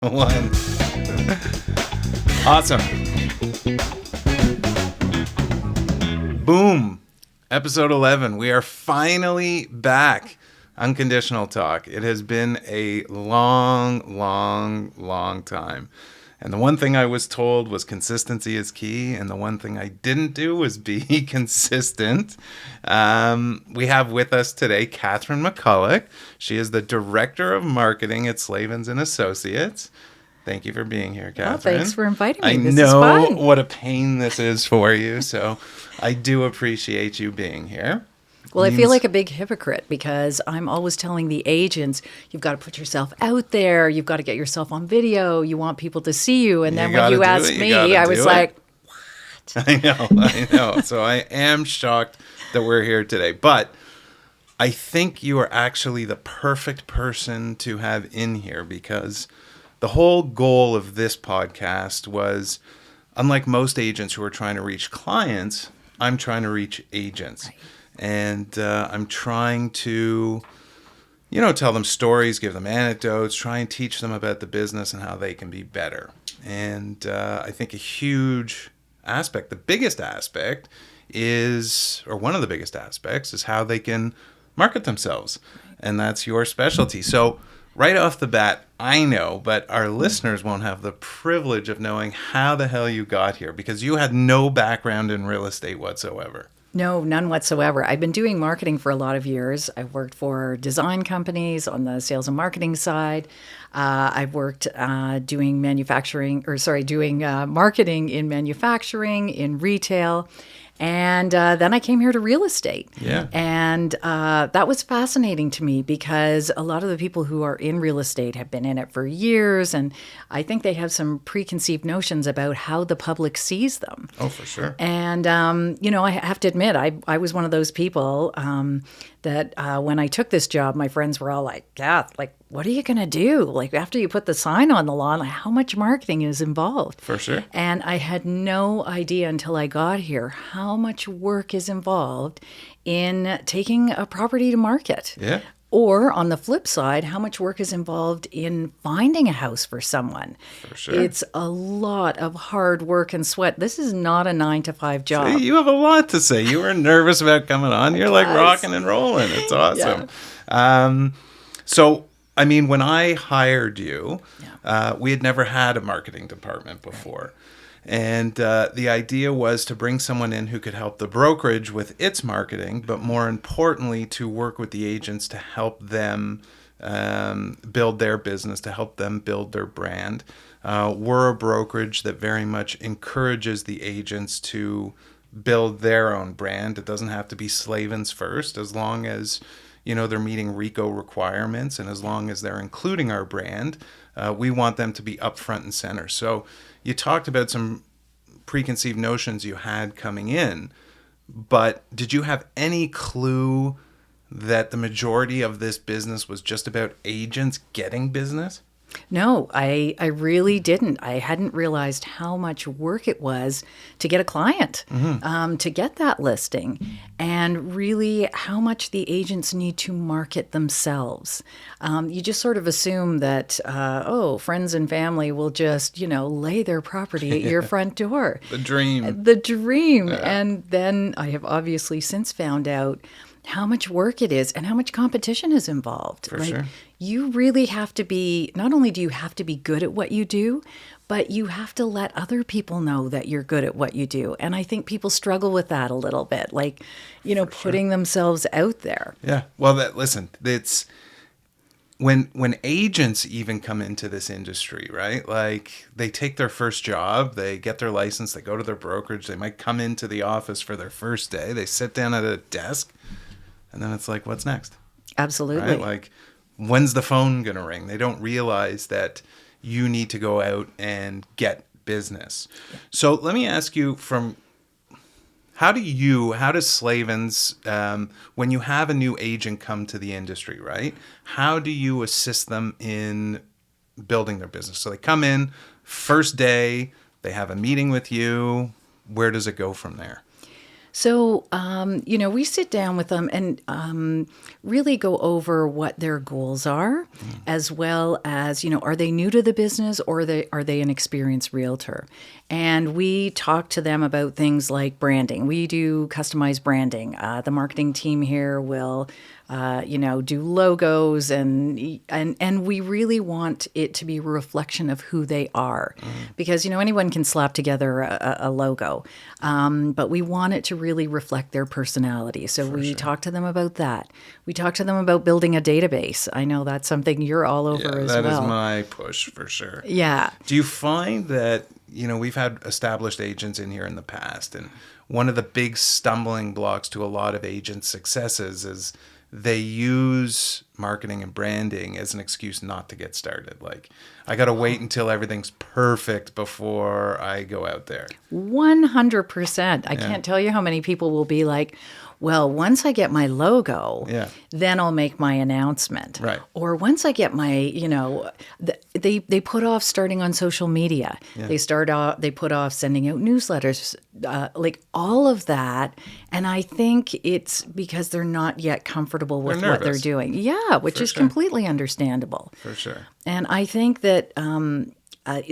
One. Awesome. Boom. Episode 11. We are finally back. Unconditional talk. It has been a long time. And the one thing I was told was consistency is key. And the one thing I didn't do was be consistent. We have with us today Catherine Mcculloch. She is the Director of Marketing at Slavens and Associates. Thank you for being here, Catherine. Well, thanks for inviting me. I This know is fun. what a pain this is for you. So I do appreciate you being here. Well, I feel like a big hypocrite because I'm always telling the agents, you've got to put yourself out there. You've got to get yourself on video. You want people to see you. And then when you asked me, I was like, what? I know. So I am shocked that we're here today. But I think you are actually the perfect person to have in here because the whole goal of this podcast was, unlike most agents who are trying to reach clients, I'm trying to reach agents. Right. And I'm trying to, tell them stories, give them anecdotes, try and teach them about the business and how they can be better. And I think a huge aspect, the biggest aspect is, or one of the biggest aspects, is how they can market themselves. And that's your specialty. So right off the bat, I know, but our listeners won't have the privilege of knowing how the hell you got here because you had no background in real estate whatsoever. No, none whatsoever. I've been doing marketing for a lot of years. I've worked for design companies on the sales and marketing side. I've worked doing marketing in manufacturing, in retail. And then I came here to real estate. Yeah. And that was fascinating to me because a lot of the people who are in real estate have been in it for years. And I think they have some preconceived notions about how the public sees them. Oh, for sure. And, I have to admit, I was one of those people that when I took this job, my friends were all like, Kath, what are you going to do? Like, after you put the sign on the lawn, how much marketing is involved? For sure. And I had no idea until I got here how much work is involved in taking a property to market. Yeah. Or on the flip side, how much work is involved in finding a house for someone. For sure. It's a lot of hard work and sweat. This is not a 9-to-5 job. See, you have a lot to say. You were nervous about coming on. You're like rocking and rolling. It's awesome. Yeah. So, when I hired you, we had never had a marketing department before. And the idea was to bring someone in who could help the brokerage with its marketing, but more importantly, to work with the agents to help them build their business, to help them build their brand. We're a brokerage that very much encourages the agents to build their own brand. It doesn't have to be Slavens first, as long as they're meeting RICO requirements, and as long as they're including our brand, we want them to be up front and center. So you talked about some preconceived notions you had coming in, but did you have any clue that the majority of this business was just about agents getting business? No, I really didn't. I hadn't realized how much work it was to get a client, to get that listing, and really how much the agents need to market themselves. You just sort of assume that, friends and family will just, lay their property at your front door. The dream. The dream. Yeah. And then I have obviously since found out how much work it is and how much competition is involved. For sure. You really have to be, not only do you have to be good at what you do, but you have to let other people know that you're good at what you do. And I think people struggle with that a little bit, putting themselves out there. Yeah. Well, it's when agents even come into this industry, right? Like they take their first job, they get their license, they go to their brokerage, they might come into the office for their first day, they sit down at a desk, and then it's like, what's next? Absolutely. Right? Like, when's the phone going to ring? They don't realize that you need to go out and get business. Yeah. So let me ask you how does Slavens, when you have a new agent come to the industry, right? How do you assist them in building their business? So they come in, first day, they have a meeting with you. Where does it go from there? So, we sit down with them and really go over what their goals are, as well as, are they new to the business or are they an experienced realtor? And we talk to them about things like branding. We do customized branding. The marketing team here will, do logos and we really want it to be a reflection of who they are, because anyone can slap together a logo, but we want it to really reflect their personality. So we talk to them about that. We talk to them about building a database. I know that's something you're all over as well. That is my push for sure. Yeah. Do you find that, we've had established agents in here in the past, and one of the big stumbling blocks to a lot of agents' successes is they use marketing and branding as an excuse not to get started. Like, I got to wait until everything's perfect before I go out there. 100%. I can't tell you how many people will be like, well, once I get my logo, then I'll make my announcement. Right. Or once I get my, they put off starting on social media. Yeah. They put off sending out newsletters, like all of that. And I think it's because they're not yet comfortable with what they're doing. Yeah, which is completely understandable. For sure. And I think that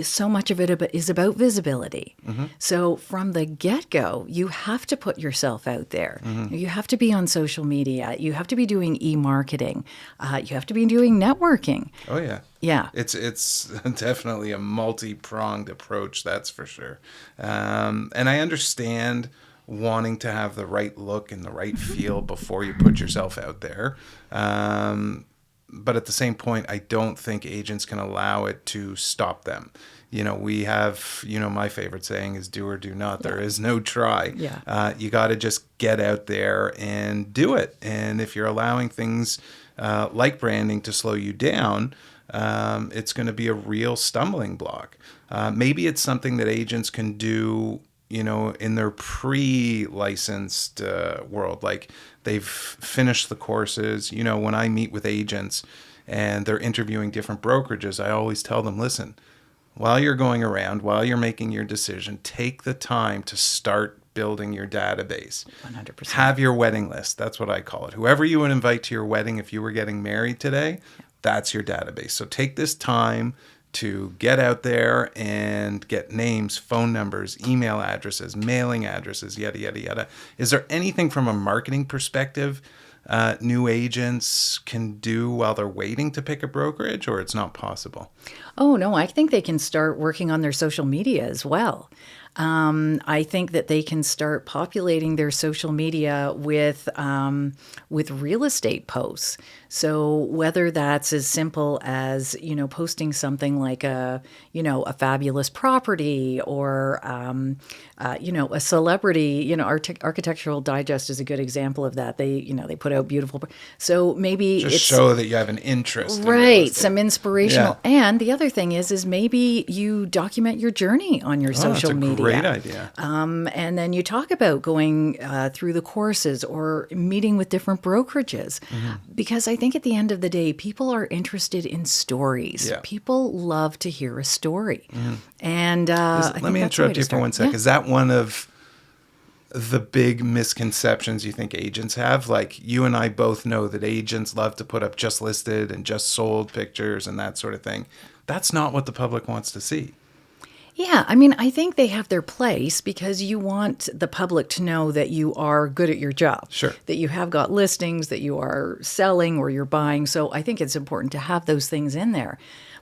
so much of it is about visibility. So from the get-go, you have to put yourself out there. You have to be on social media. You have to be doing e-marketing. You have to be doing networking. Oh, yeah. Yeah. It's definitely a multi-pronged approach, that's for sure. And I understand wanting to have the right look and the right feel before you put yourself out there. But at the same point, I don't think agents can allow it to stop them. We have, my favorite saying is do or do not. There is no try. Yeah. You got to just get out there and do it. And if you're allowing things like branding to slow you down, it's going to be a real stumbling block. Maybe it's something that agents can do, in their pre-licensed world. Like, they've finished the courses. When I meet with agents and they're interviewing different brokerages, I always tell them, listen, while you're going around, while you're making your decision, take the time to start building your database. 100%. Have your wedding list. That's what I call it. Whoever you would invite to your wedding, if you were getting married today, that's your database. So take this time to get out there and get names, phone numbers, email addresses, mailing addresses, yada, yada, yada. Is there anything from a marketing perspective new agents can do while they're waiting to pick a brokerage, or it's not possible? Oh, no, I think they can start working on their social media as well. I think that they can start populating their social media with real estate posts. So whether that's as simple as, posting something like a fabulous property or, a celebrity, Architectural Digest is a good example of that. They put out beautiful. So maybe just show that you have an interest. Right. Some inspirational. Yeah. And the other thing is maybe you document your journey on your social media. Great idea. And then you talk about going through the courses or meeting with different brokerages. Because I think at the end of the day, people are interested in stories. Yeah. People love to hear a story. And let me interrupt you for 1 second. Is that one of the big misconceptions you think agents have? Like, you and I both know that agents love to put up just listed and just sold pictures and that sort of thing. That's not what the public wants to see. Yeah, I think they have their place because you want the public to know that you are good at your job. Sure. That you have got listings, that you are selling or you're buying. So I think it's important to have those things in there.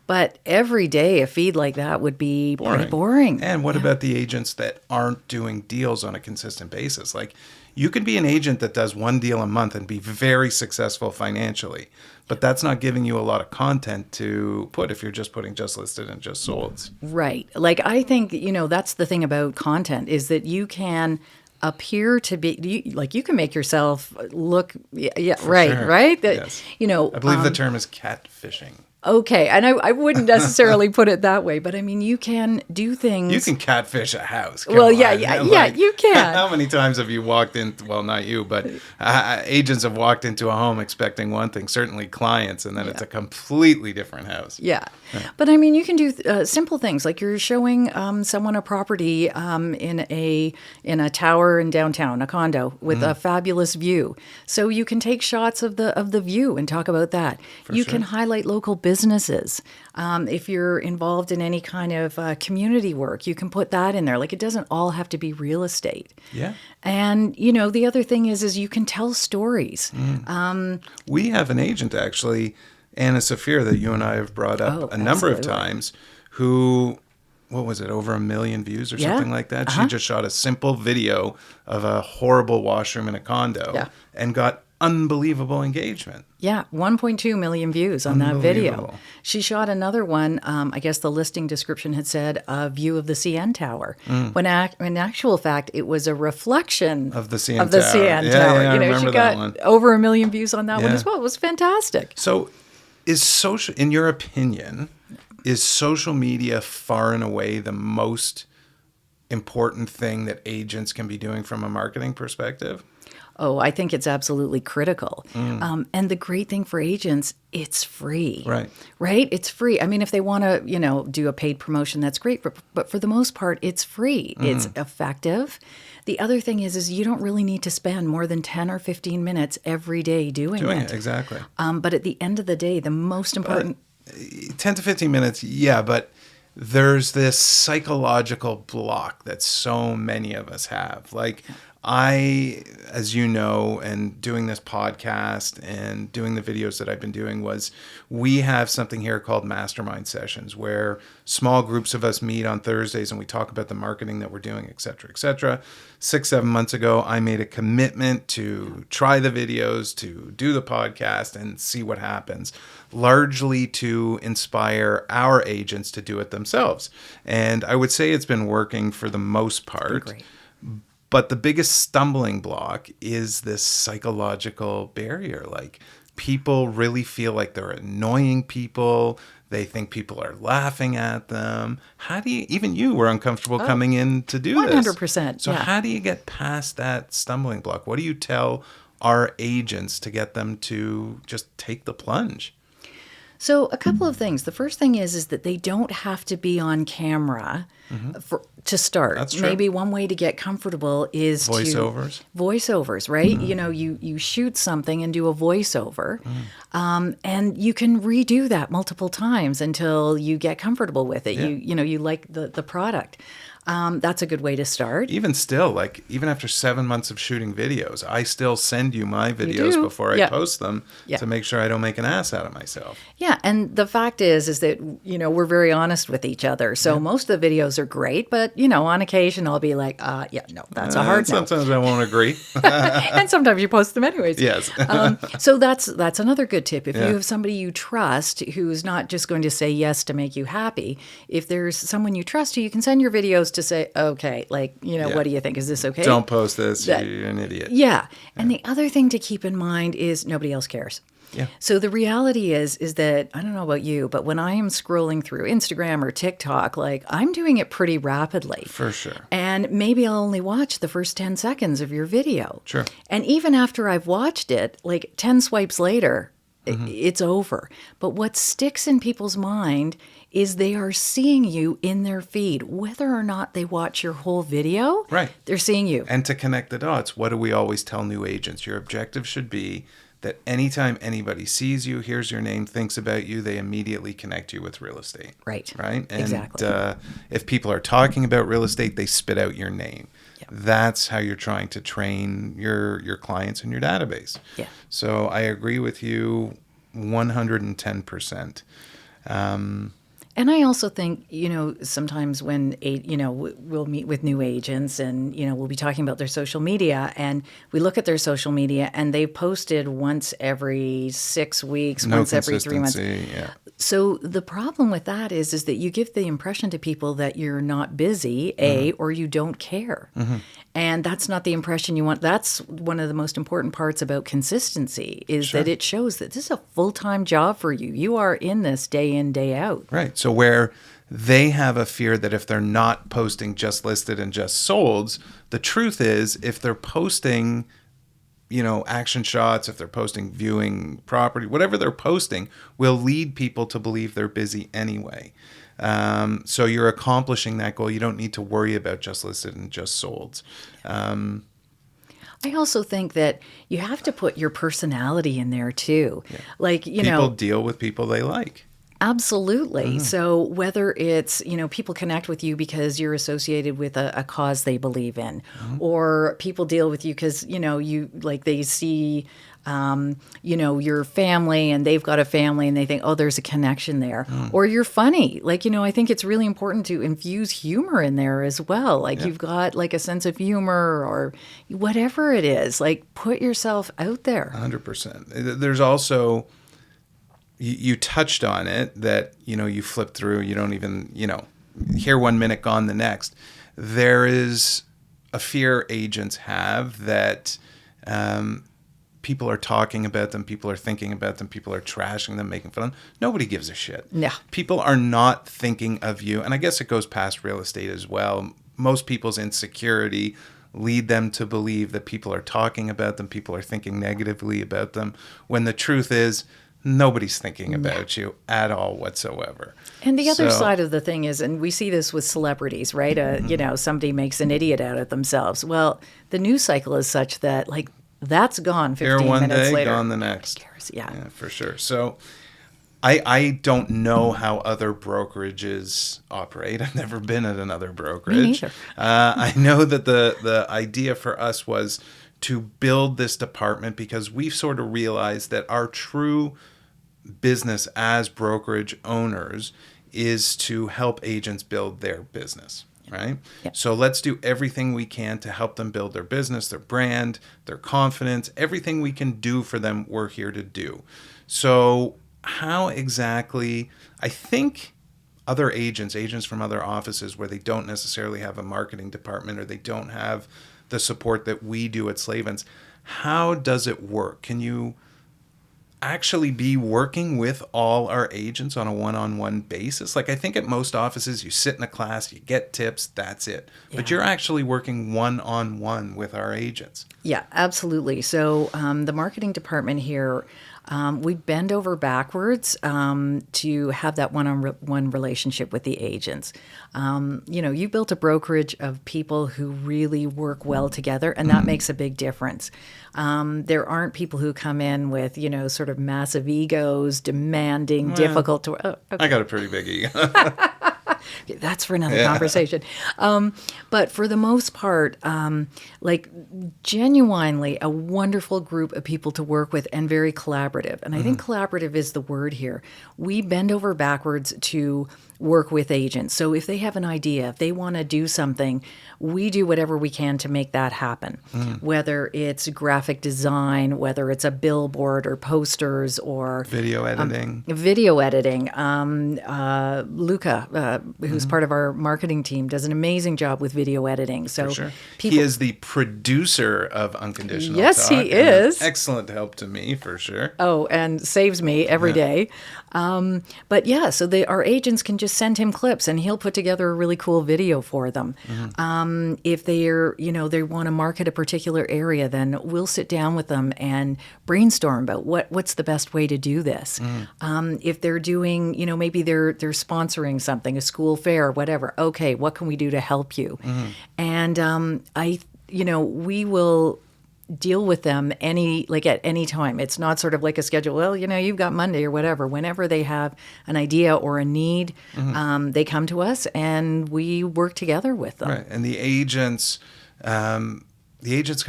But every day a feed like that would be pretty boring. And what about the agents that aren't doing deals on a consistent basis? Like, you could be an agent that does one deal a month and be very successful financially, but that's not giving you a lot of content to put if you're just putting just listed and just sold. Right. Like, I think, that's the thing about content is that you can appear to be, you can make yourself look, right? Sure. That, yes. I believe the term is catfishing. Okay, and I wouldn't necessarily put it that way, but I mean, you can do things. You can catfish a house. Come Well, on, yeah, man. you can. How many times have you walked in? Well, not you, but agents have walked into a home expecting one thing. Certainly, clients, and then it's a completely different house. Yeah. But I mean, you can do simple things like you're showing someone a property in a tower in downtown, a condo with a fabulous view. So you can take shots of the view and talk about that. You can highlight local businesses. If you're involved in any kind of community work, you can put that in there. Like, it doesn't all have to be real estate. Yeah. And, the other thing is you can tell stories. We have an agent, actually, Anna Safir, that you and I have brought up a number of times, who, what was it, over 1 million views or something like that? She just shot a simple video of a horrible washroom in a condo and got unbelievable engagement. Yeah, 1.2 million views on that video. She shot another one. I guess the listing description had said a view of the CN Tower. When in actual fact, it was a reflection of the CN Tower. Yeah, I remember she got that one. over 1 million views on that one as well. It was fantastic. So, in your opinion, is social media far and away the most important thing that agents can be doing from a marketing perspective? Oh, I think it's absolutely critical. And the great thing for agents, it's free. Right? It's free. I mean, if they want to, do a paid promotion, that's great. But for the most part, it's free. It's effective. The other thing is you don't really need to spend more than 10 or 15 minutes every day doing it. Exactly. But at the end of the day, the most important... 10 to 15 minutes, yeah, but there's this psychological block that so many of us have. Like, I, as you know, and doing this podcast and doing the videos that I've been doing, we have something here called mastermind sessions, where small groups of us meet on Thursdays and we talk about the marketing that we're doing, et cetera, et cetera. 6-7 months ago, I made a commitment to try the videos, to do the podcast and see what happens, largely to inspire our agents to do it themselves. And I would say it's been working for the most part. Great. But the biggest stumbling block is this psychological barrier. Like, people really feel like they're annoying people. They think people are laughing at them. How do you, even you were uncomfortable coming in to do 100%, this. 100%. So how do you get past that stumbling block? What do you tell our agents to get them to just take the plunge? So a couple of things. The first thing is that they don't have to be on camera to start. That's true. Maybe one way to get comfortable is voiceovers, right? You shoot something and do a voiceover, and you can redo that multiple times until you get comfortable with it. Yeah. You like the product. That's a good way to start. Even still, like, even after 7 months of shooting videos, I still send you my videos before I post them to make sure I don't make an ass out of myself. Yeah, and the fact is that, we're very honest with each other. So most of the videos are great, but, on occasion I'll be like, no, that's a hard no. Sometimes I won't agree. And sometimes you post them anyways. Yes. So that's another good tip. If you have somebody you trust who's not just going to say yes to make you happy, if there's someone you trust who you can send your videos to say, okay, like, what do you think? Is this okay? Don't post this. You're an idiot. Yeah. And the other thing to keep in mind is nobody else cares. Yeah. So the reality is that, I don't know about you, but when I am scrolling through Instagram or TikTok, like, I'm doing it pretty rapidly. For sure. And maybe I'll only watch the first 10 seconds of your video. Sure. And even after I've watched it, like 10 swipes later, it's over. But what sticks in people's mind is they are seeing you in their feed. Whether or not they watch your whole video, they're seeing you. And to connect the dots, what do we always tell new agents? Your objective should be that anytime anybody sees you, hears your name, thinks about you, they immediately connect you with real estate. Right. And exactly. If people are talking about real estate, they spit out your name. Yep. That's how you're trying to train your clients in your database. Yeah. So I agree with you 110%. And I also think, sometimes when, we'll meet with new agents and, we'll be talking about their social media, and we look at their social media and they've posted once every 6 weeks, once every 3 months. Yeah. So the problem with that is that you give the impression to people that you're not busy, or you don't care. And that's not the impression you want. That's one of the most important parts about consistency is that it shows that this is a full-time job for you. You are in this day in, day out. Right. So where they have a fear that if they're not posting just listed and just solds, the truth is if they're posting, action shots, if they're posting viewing property, whatever they're posting will lead people to believe they're busy anyway. So you're accomplishing that goal. You don't need to worry about just listed and just solds. I also think that you have to put your personality in there too. Yeah. Like, people deal with people they like. Absolutely. So whether it's, people connect with you because you're associated with a cause they believe in, or people deal with you because, they see, your family and they've got a family and they think, oh, there's a connection there. Or you're funny. I think it's really important to infuse humor in there as well. You've got a sense of humor or whatever it is, put yourself out there. 100%. There's also... You touched on it that, you flip through, you don't even, here 1 minute, gone the next. There is a fear agents have that people are talking about them, people are thinking about them, people are trashing them, making fun of them. Nobody gives a shit. Yeah. People are not thinking of you. And I guess it goes past real estate as well. Most people's insecurity lead them to believe that people are talking about them, people are thinking negatively about them, when the truth is, nobody's thinking about you at all whatsoever. And the other side of the thing is, and we see this with celebrities, right? Somebody makes an idiot out of themselves. Well, the news cycle is such that, that's gone 15 Here one minutes day, later. gone the next. Who cares? Yeah, for sure. So I don't know how other brokerages operate. I've never been at another brokerage. Me neither. I know that the idea for us was to build this department because we've sort of realized that our true business as brokerage owners is to help agents build their business, right? Yep. So let's do everything we can to help them build their business, their brand, their confidence, everything we can do for them, we're here to do. So how exactly, I think other agents from other offices where they don't necessarily have a marketing department or they don't have the support that we do at Slavens, how does it work? Can you actually be working with all our agents on a one-on-one basis? I think at most offices, you sit in a class, you get tips, that's it. Yeah. But you're actually working one-on-one with our agents. Yeah, absolutely. So the marketing department here, we bend over backwards to have that one-on-one relationship with the agents. You built a brokerage of people who really work well together, and that makes a big difference. There aren't people who come in with, sort of massive egos, demanding, difficult to... okay. I got a pretty big ego. That's for another conversation. But for the most part, genuinely a wonderful group of people to work with and very collaborative. And I think collaborative is the word here. We bend over backwards to work with agents. So if they have an idea, if they want to do something, we do whatever we can to make that happen. Whether it's graphic design, whether it's a billboard or posters or video editing. Luca, who's part of our marketing team, does an amazing job with video editing. So for sure. He is the producer of Unconditional. Yes, Talk, he is. Excellent help to me, for sure. Oh, and saves me every day. But yeah, so our agents can just send him clips and he'll put together a really cool video for them. If they're, they want to market a particular area, then we'll sit down with them and brainstorm about what's the best way to do this. If they're doing, maybe they're sponsoring something, a school fair, whatever. Okay, what can we do to help you? And we will deal with them at any time. It's not sort of like a schedule. Well, you've got Monday or whatever. Whenever they have an idea or a need, they come to us and we work together with them. Right, and the agents come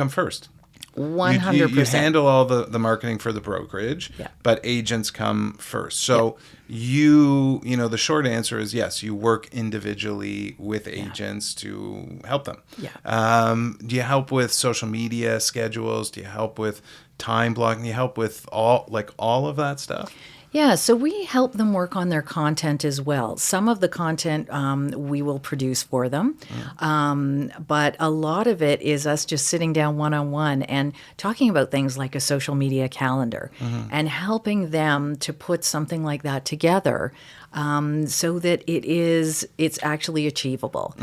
first. 100%. You handle all the marketing for the brokerage, Yeah. but agents come first. So the short answer is yes, you work individually with agents to help them. Yeah. Do you help with social media schedules? Do you help with time blocking? Do you help with all of that stuff? Yeah, so we help them work on their content as well. Some of the content we will produce for them, but a lot of it is us just sitting down one-on-one and talking about things like a social media calendar and helping them to put something like that together so that it's actually achievable.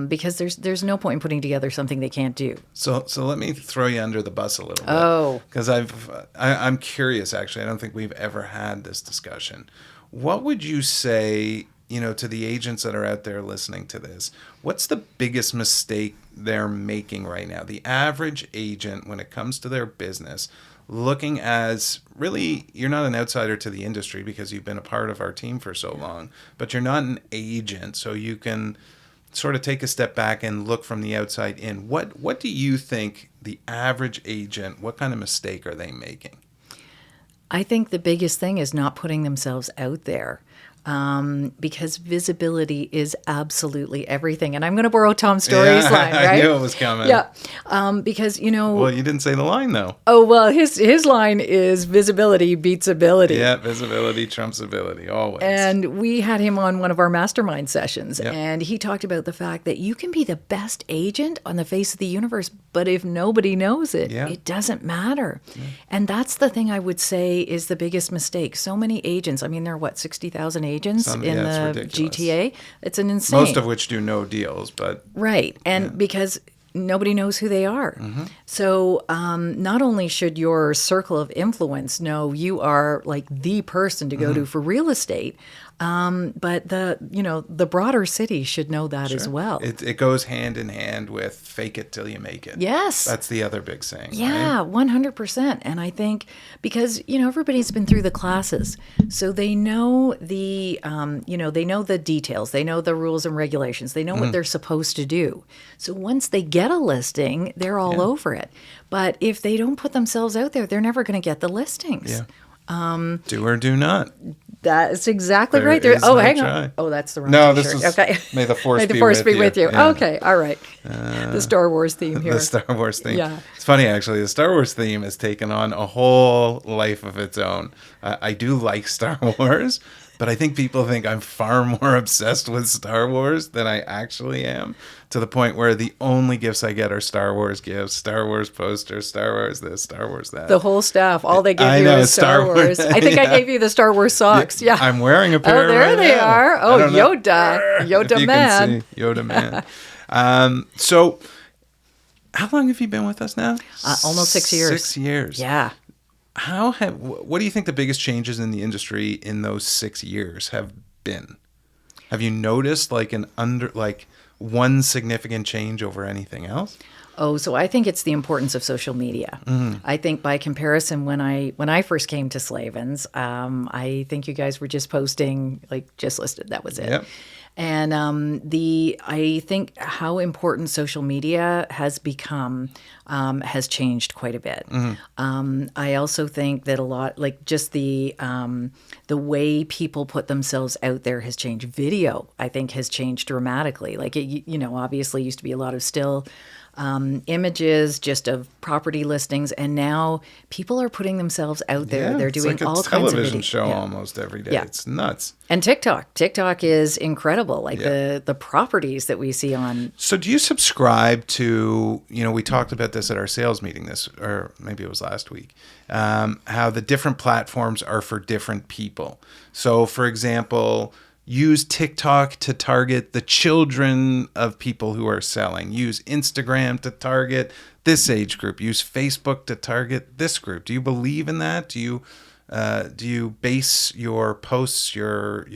Because there's no point in putting together something they can't do. So let me throw you under the bus a little bit. Oh, because I'm curious. Actually, I don't think we've ever had this discussion. What would you say, to the agents that are out there listening to this? What's the biggest mistake they're making right now? The average agent, when it comes to their business, looking as really, you're not an outsider to the industry because you've been a part of our team for so long, but you're not an agent, so you can sort of take a step back and look from the outside in. What do you think the average agent, what kind of mistake are they making? I think the biggest thing is not putting themselves out there. Because visibility is absolutely everything. And I'm going to borrow Tom Story's line, right? I knew it was coming. Yeah. Because, Well, you didn't say the line, though. Oh, well, his line is visibility beats ability. Yeah, visibility trumps ability, always. And we had him on one of our mastermind sessions, and he talked about the fact that you can be the best agent on the face of the universe, but if nobody knows it, it doesn't matter. Yeah. And that's the thing I would say is the biggest mistake. So many agents, I mean, there are, 60,000 agents in the GTA? It's an insane. Most of which do no deals, but... Right, and because nobody knows who they are. So not only should your circle of influence know you are like the person to go to for real estate, but the broader city should know that as well. It goes hand in hand with fake it till you make it. Yes. That's the other big saying. Yeah, right? 100%. And I think because, everybody's been through the classes, so they know they know the details, they know the rules and regulations, they know what they're supposed to do. So once they get a listing, they're all over it. But if they don't put themselves out there, they're never going to get the listings. Yeah. Do or do not. That's exactly right. Hang on. Oh, that's the wrong No, t-shirt. This is okay. May the Force be with you. Yeah. Okay, all right. The Star Wars theme here. The Star Wars theme. Yeah. It's funny, actually. The Star Wars theme has taken on a whole life of its own. I do like Star Wars, but I think people think I'm far more obsessed with Star Wars than I actually am, to the point where the only gifts I get are Star Wars gifts, Star Wars posters, Star Wars this, Star Wars that. The whole staff, all they give you is Star Wars. I think I gave you the Star Wars socks. Yeah. I'm wearing a pair. Oh, there they are. Oh, Yoda. Yoda man. Yoda man. So how long have you been with us now? Almost 6 years. 6 years. Yeah. What do you think the biggest changes in the industry in those 6 years have been? Have you noticed one significant change over anything else? Oh, so I think it's the importance of social media. I think by comparison, when I first came to Slavens, I think you guys were just posting, just listed. That was it. Yep. And I think how important social media has become has changed quite a bit. I also think that a lot, just the way people put themselves out there has changed. Video, I think, has changed dramatically. Obviously used to be a lot of still images just of property listings, and now people are putting themselves out there. They're doing all kinds of videos. It's like a television show almost every day. Yeah. It's nuts. And TikTok is incredible. The properties that we see on. So do you subscribe to, we talked about this at our sales meeting or maybe it was last week, how the different platforms are for different people. So for example, use TikTok to target the children of people who are selling. Use Instagram to target this age group. Use Facebook to target this group. Do you believe in that? Do you base your posts, your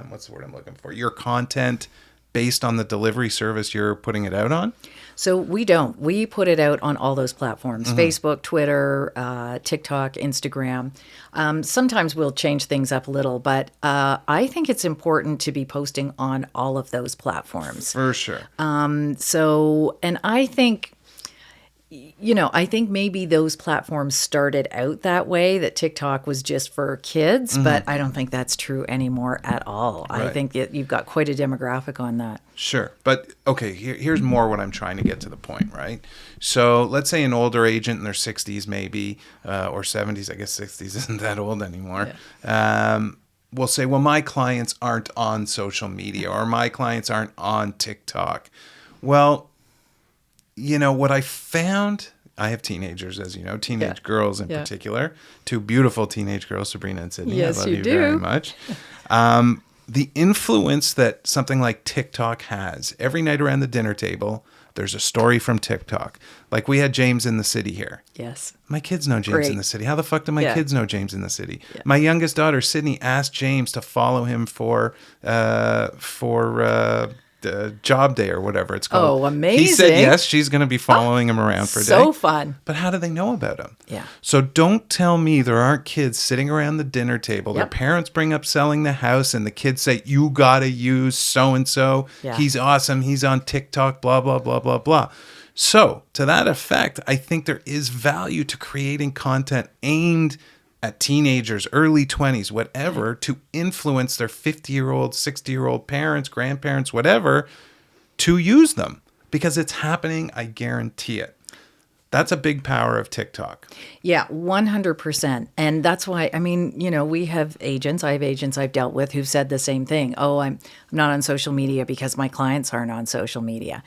what's the word I'm looking for? Your content based on the delivery service you're putting it out on? So we don't. We put it out on all those platforms, Facebook, Twitter, TikTok, Instagram. Sometimes we'll change things up a little, but I think it's important to be posting on all of those platforms. For sure. And I think, I think maybe those platforms started out that way, that TikTok was just for kids, but I don't think that's true anymore at all. I think you've got quite a demographic on that. Sure. But, okay, here's more what I'm trying to get to the point, right? So let's say an older agent in their 60s maybe, or 70s. I guess 60s isn't that old anymore. Yeah. Will say, well, my clients aren't on social media, or my clients aren't on TikTok. Well, what I found, I have teenagers, as you know, teenage girls in particular, two beautiful teenage girls, Sabrina and Sydney. Yes, I love you you do. very much. The influence that something like TikTok has, every night around the dinner table, there's a story from TikTok. Like we had James in the City here. Yes. My kids know James in the City. How the fuck do my kids know James in the City? Yeah. My youngest daughter, Sydney, asked James to follow him for job day or whatever it's called. Oh, amazing. He said yes, she's going to be following him around for a day. So fun. But how do they know about him? Yeah. So don't tell me there aren't kids sitting around the dinner table. Their parents bring up selling the house and the kids say, you got to use so-and-so. Yeah. He's awesome. He's on TikTok, blah, blah, blah, blah, blah. So to that effect, I think there is value to creating content aimed at teenagers, early 20s, whatever, to influence their 50-year-old, 60-year-old parents, grandparents, whatever, to use them. Because it's happening, I guarantee it. That's a big power of TikTok. Yeah, 100%. And that's why, we have agents, I have agents I've dealt with who've said the same thing. Oh, I'm not on social media because my clients aren't on social media.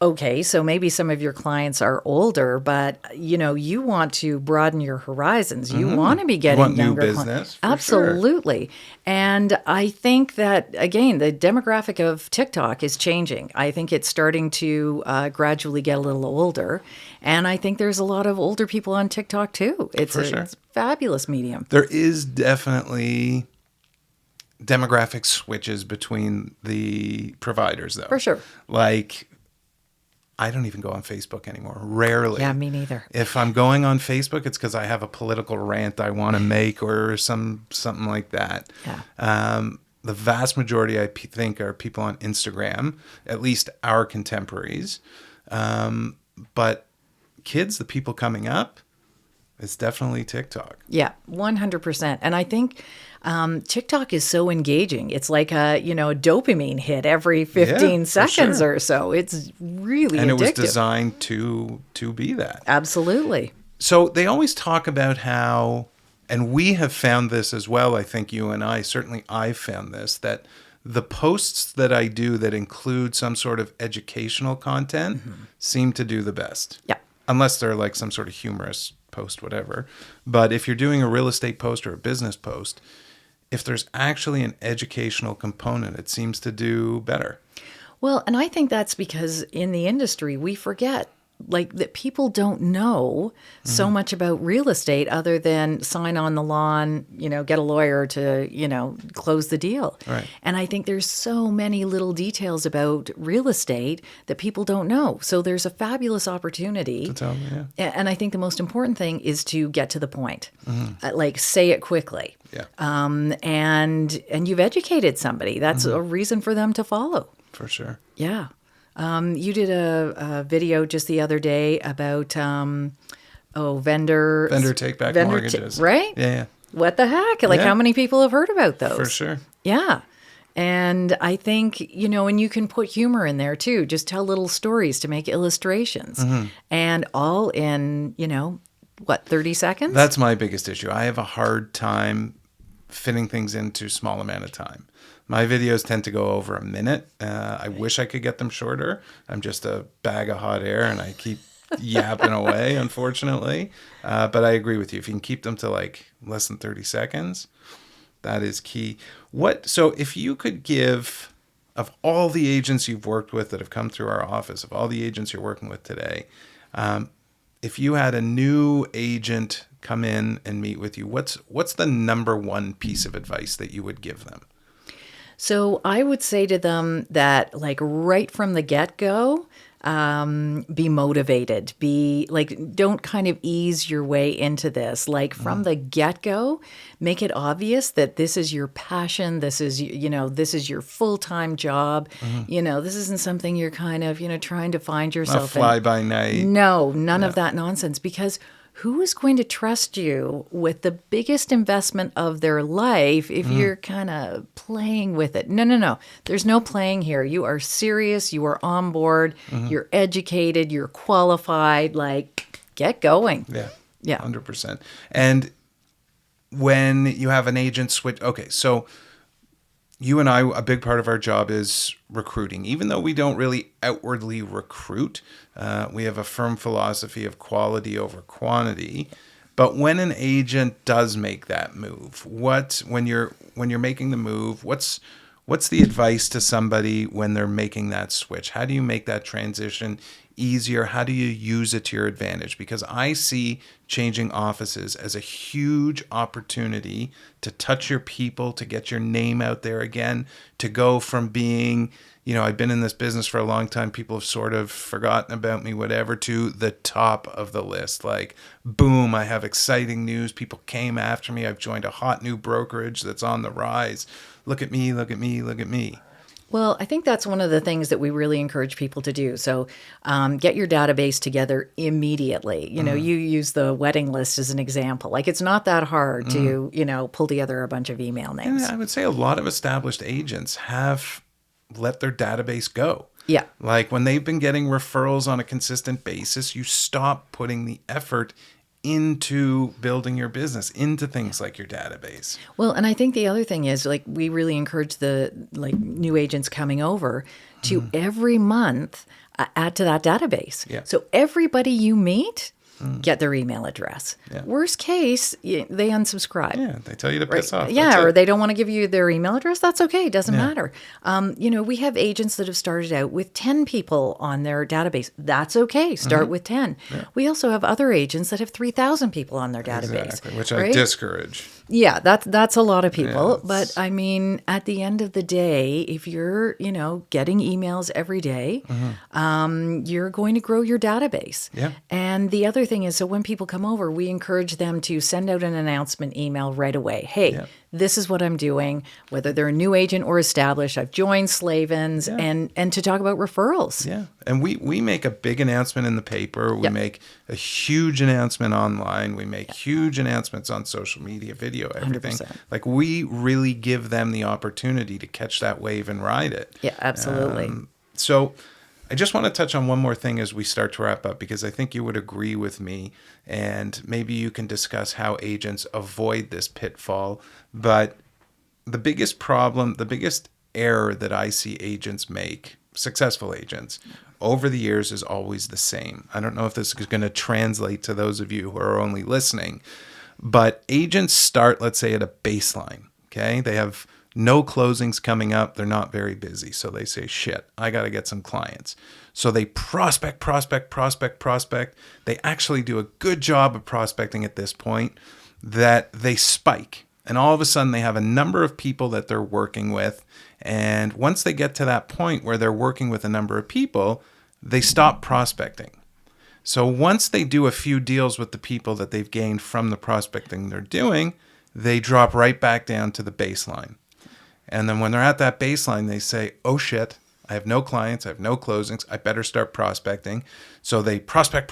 Okay, so maybe some of your clients are older, but you want to broaden your horizons. You want to be getting younger new business. Absolutely. Sure. And I think that, again, the demographic of TikTok is changing. I think it's starting to gradually get a little older. And I think there's a lot of older people on TikTok too. It's a fabulous medium. There is definitely demographic switches between the providers, though. For sure. Like, I don't even go on Facebook anymore. Rarely. Yeah, me neither. If I'm going on Facebook, it's because I have a political rant I want to make or something like that. Yeah. The vast majority, I think, are people on Instagram, at least our contemporaries. But kids, the people coming up, it's definitely TikTok. Yeah, 100%. And I think TikTok is so engaging. It's like a dopamine hit every 15 seconds or so. It's really addictive. And it was designed to be that. Absolutely. So they always talk about how, and we have found this as well, I think you and I, certainly I've found this, that the posts that I do that include some sort of educational content seem to do the best. Yeah. Unless they're like some sort of humorous post, whatever. But if you're doing a real estate post or a business post, if there's actually an educational component, it seems to do better. Well, and I think that's because in the industry, we forget that people don't know so much about real estate other than sign on the lawn, get a lawyer to, close the deal. Right. And I think there's so many little details about real estate that people don't know. So there's a fabulous opportunity. To tell them, yeah. And I think the most important thing is to get to the point. Say it quickly. Yeah. And you've educated somebody. That's a reason for them to follow. For sure. Yeah. You did a video just the other day about vendor take back mortgages, right? Yeah. What the heck? How many people have heard about those? For sure. Yeah. And I think, and you can put humor in there too. Just tell little stories to make illustrations, and all in 30 seconds? That's my biggest issue. I have a hard time fitting things into small amount of time. My videos tend to go over a minute. I wish I could get them shorter. I'm just a bag of hot air and I keep yapping away, unfortunately. But I agree with you. If you can keep them to less than 30 seconds, that is key. So if you could give, of all the agents you've worked with that have come through our office, of all the agents you're working with today, if you had a new agent come in and meet with you, what's the number one piece of advice that you would give them? So I would say to them that right from the get-go, be motivated, be like, don't kind of ease your way into this. Like from the get-go, make it obvious that this is your passion. This is, this is your full-time job. This isn't something you're kind of, trying to find yourself in. Not fly by night. No, none of that nonsense, because who is going to trust you with the biggest investment of their life if you're kind of playing with it? No. There's no playing here. You are serious. You are on board. You're educated. You're qualified. Like, get going. Yeah. 100%. And when you have an agent switch, okay, so you and I, a big part of our job is recruiting. Even though we don't really outwardly recruit, we have a firm philosophy of quality over quantity. But when an agent does make that move, when you're making the move, what's the advice to somebody when they're making that switch? How do you make that transition easier? How do you use it to your advantage? Because I see changing offices as a huge opportunity to touch your people, to get your name out there again, to go from being, I've been in this business for a long time, people have sort of forgotten about me, whatever, to the top of the list. Like, boom, I have exciting news. People came after me. I've joined a hot new brokerage that's on the rise. Look at me, look at me, look at me. Well, I think that's one of the things that we really encourage people to do. So get your database together immediately. You use the wedding list as an example. Like, it's not that hard to, pull together a bunch of email names. And I would say a lot of established agents have let their database go. Yeah. Like, when they've been getting referrals on a consistent basis, you stop putting the effort into building your business, into things like your database. Well, and I think the other thing is, like, we really encourage the new agents coming over to every month add to that database. Yeah. So everybody you meet, get their email address. Yeah. Worst case, they unsubscribe. Yeah, they tell you to piss off. Yeah, or they don't want to give you their email address. That's okay. It doesn't matter. We have agents that have started out with 10 people on their database. That's okay. Start with 10. Yeah. We also have other agents that have 3,000 people on their database. Exactly, which I discourage. Yeah, that's a lot of people. Yeah, but I mean, at the end of the day, if you're, getting emails every day, you're going to grow your database. Yeah. And the other thing is, so when people come over, we encourage them to send out an announcement email right away. Hey, this is what I'm doing, whether they're a new agent or established. I've joined Slavens, and to talk about referrals. Yeah. And we make a big announcement in the paper. We make a huge announcement online. We make huge announcements on social media, video, everything. 100%. Like, we really give them the opportunity to catch that wave and ride it. Yeah, absolutely. So I just want to touch on one more thing as we start to wrap up, because I think you would agree with me, and maybe you can discuss how agents avoid this pitfall. But the biggest problem, the biggest error that I see agents make, successful agents, over the years is always the same. I don't know if this is going to translate to those of you who are only listening, but agents start, let's say, at a baseline. Okay, they have no closings coming up. They're not very busy. So they say, shit, I got to get some clients. So they prospect. They actually do a good job of prospecting at this point, that they spike. And all of a sudden they have a number of people that they're working with. And once they get to that point where they're working with a number of people, they stop prospecting. So once they do a few deals with the people that they've gained from the prospecting they're doing, they drop right back down to the baseline. And then when they're at that baseline, they say, oh shit, I have no clients, I have no closings, I better start prospecting. So they prospect.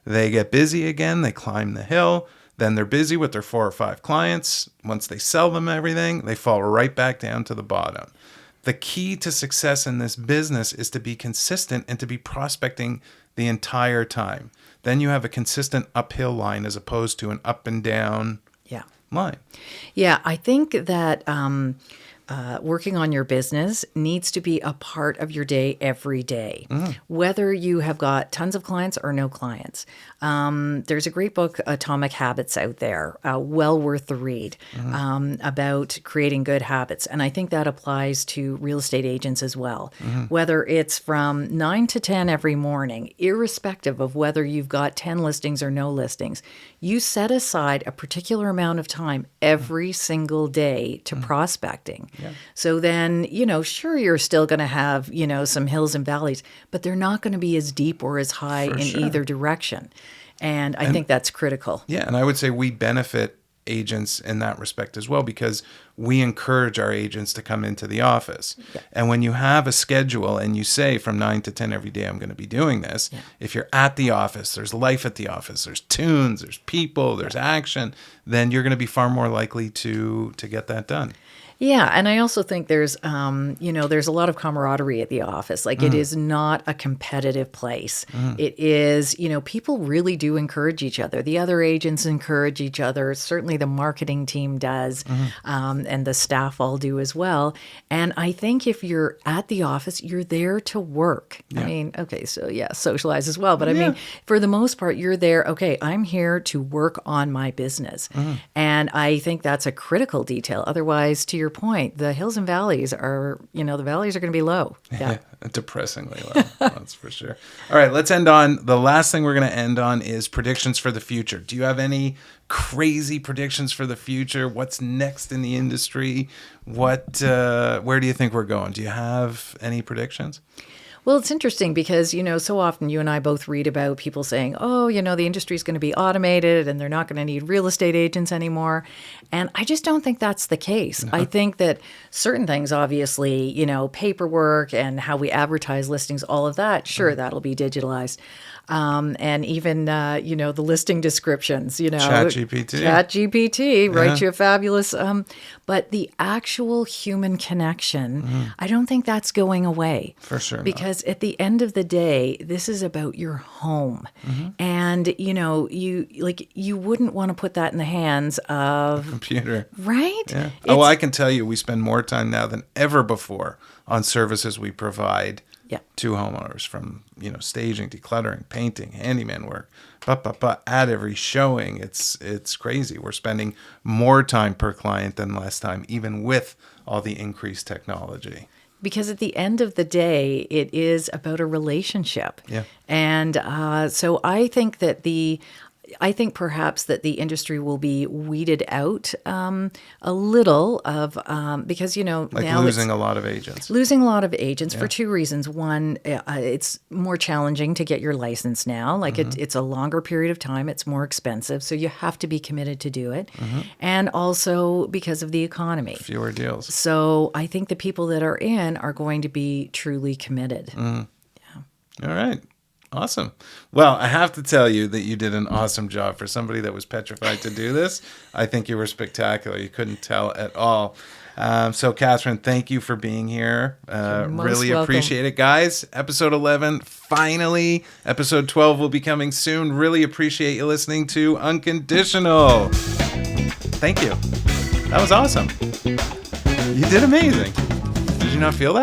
They get busy again, they climb the hill. Then they're busy with their 4 or 5 clients. Once they sell them everything, they fall right back down to the bottom. The key to success in this business is to be consistent and to be prospecting the entire time. Then you have a consistent uphill line as opposed to an up and down line. Yeah, I think that working on your business needs to be a part of your day every day, whether you have got tons of clients or no clients. There's a great book, Atomic Habits, out there, well worth the read, about creating good habits. And I think that applies to real estate agents as well, whether it's from 9 to 10 every morning, irrespective of whether you've got 10 listings or no listings. You set aside a particular amount of time every single day to prospecting. So then, sure, you're still going to have, some hills and valleys, but they're not going to be as deep or as high in either direction. And I think that's critical. Yeah, and I would say we benefit agents in that respect as well, because we encourage our agents to come into the office. Yeah. And when you have a schedule and you say from 9 to 10 every day, I'm going to be doing this, if you're at the office, there's life at the office, there's tunes, there's people, there's action, then you're going to be far more likely to get that done. Yeah, and I also think there's a lot of camaraderie at the office. Like it is not a competitive place. It is, people really do encourage each other. The other agents encourage each other. Certainly the marketing team does, and the staff all do as well. And I think if you're at the office, you're there to work. Yeah. I mean, okay, so socialize as well. But I mean, for the most part, you're there, okay, I'm here to work on my business. And I think that's a critical detail. Otherwise, to your point, the hills and valleys are, the valleys are going to be low. Yeah. Depressingly low. That's for sure. All right, let's end on, the last thing we're going to end on is predictions for the future. Do you have any crazy predictions for the future? What's next in the industry? Where do you think we're going? Do you have any predictions? Well, it's interesting because, so often you and I both read about people saying, oh, the industry is going to be automated and they're not going to need real estate agents anymore. And I just don't think that's the case. I think that certain things, obviously, paperwork and how we advertise listings, all of that, sure, that'll be digitalized. And even, the listing descriptions, ChatGPT writes you a fabulous, but the actual human connection, I don't think that's going away. For sure. Because at the end of the day, this is about your home. And, you wouldn't want to put that in the hands of a computer. Right? Yeah. Well, I can tell you, we spend more time now than ever before on services we provide to homeowners, from staging, decluttering, painting, handyman work, at every showing. It's crazy. We're spending more time per client than last time, even with all the increased technology. Because at the end of the day, it is about a relationship. Yeah. And so I think that perhaps that the industry will be weeded out a little of because now losing a lot of agents. Losing a lot of agents for two reasons. One, it's more challenging to get your license now. Like it's a longer period of time. It's more expensive, so you have to be committed to do it. And also because of the economy, fewer deals. So I think the people that are in are going to be truly committed. All right. Awesome. Well, I have to tell you that you did an awesome job. For somebody that was petrified to do this, I think you were spectacular. You couldn't tell at all. So, Catherine, thank you for being here. Really appreciate it. Guys, episode 11, finally. Episode 12 will be coming soon. Really appreciate you listening to Unconditional. Thank you. That was awesome. You did amazing. Did you not feel that?